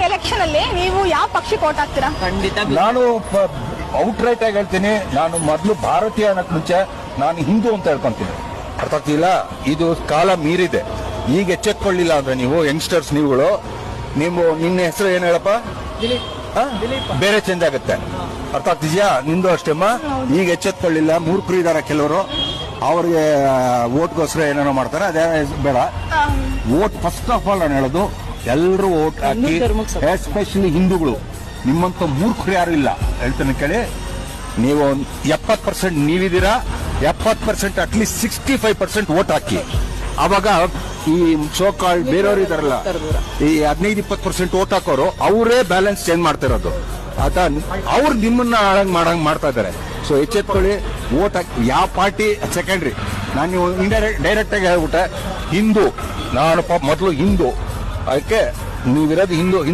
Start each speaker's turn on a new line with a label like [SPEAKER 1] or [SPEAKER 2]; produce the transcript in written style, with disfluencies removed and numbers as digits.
[SPEAKER 1] Election ಅಲ್ಲಿ ನೀವು ಯಾವ ಪಕ್ಷಕ್ಕೆ ಓಟ್ ಹಾಕ್ತೀರಾ?
[SPEAKER 2] ಖಂಡಿತ
[SPEAKER 3] ನಾನು ಔಟ್ ರೈಟ್ ಆಗಿ ಹೇಳ್ತೀನಿ, ನಾನು ಮೊದಲು ಭಾರತೀಯ ಅನ್ನೋಕ್ ಮುಂಚೆ ನಾನು ಹಿಂದೂ ಅಂತ ಹೇಳ್ಕೊಂತೀನಿ. ಅರ್ಥ ಆಗ್ತಿಲ್ಲ, ಇದು ಕಾಲ ಮೀರಿದೆ. ಈಗ ಎಚ್ಚೆತ್ಕೊಳ್ಳಿಲ್ಲ ಅಂದ್ರೆ ನೀವು ಯಂಗ್ಸ್ಟರ್ಸ್ ನೀವುಗಳು, ನಿನ್ನ ಹೆಸರು ಏನ್ ಹೇಳಪ್ಪ? ಬೇರೆ ಚೇಂಜ್ ಆಗುತ್ತೆ. ಅರ್ಥ ಆಗ್ತಿದ್ಯಾ? ನಿಂದು ಅಷ್ಟೇಮ್ಮ. ಈಗ ಎಚ್ಚೆತ್ಕೊಳ್ಳಿಲ್ಲ, ಮೂರ್ಖರು ಇದಾರೆ ಕೆಲವರು, ಅವ್ರಿಗೆ ಓಟ್ಗೋಸ್ಕರ ಏನೇನೋ ಮಾಡ್ತಾರೆ. ಅದೇ ಬೇಡ. ಓಟ್ ಫಸ್ಟ್ ಆಫ್ ಆಲ್ ನಾನು ಹೇಳೋದು, ಎಲ್ಲರೂ ಓಟ್ ಹಾಕಿ, ಎಸ್ಪೆಷಲಿ ಹಿಂದೂಗಳು. ನಿಮ್ಮಂತ ಮೂರ್ಖರು ಯಾರು ಇಲ್ಲ, ಹೇಳ್ತಾನೆ ಕೇಳಿ. ನೀವು 70% ನೀವಿದ್ದೀರಾ, 70% ಅಟ್ಲೀಸ್ಟ್ 65% ಓಟ್ ಹಾಕಿ. ಅವಾಗ ಈ ಸೋಕಾಳ್ ಬೇರೆಯವರು ಇದಾರಲ್ಲ, ಈ 15-20% ಓಟ್ ಹಾಕೋರು ಅವರೇ ಬ್ಯಾಲೆನ್ಸ್ ಚೇಂಜ್ ಮಾಡ್ತಾ ಇರೋದು. ಅವ್ರು ನಿಮ್ಮನ್ನ ಮಾಡಂಗ್ ಮಾಡ್ತಾ ಇದ್ದಾರೆ. ಸೊ ಎಚ್ಚೆತ್ಕೊಳ್ಳಿ, ಓಟ್ ಹಾಕಿ. ಯಾವ ಪಾರ್ಟಿ ಸೆಕೆಂಡ್ರಿ. ನಾನು ನೀವು ಡೈರೆಕ್ಟ್ ಆಗಿ ಹೇಳ್ಬಿಟ್ಟೆ, ಹಿಂದೂ ನಾನು ಮೊದಲು ಹಿಂದೂ. ಅದಕ್ಕೆ ನೀವಿರೋದು ಹಿಂದೂ.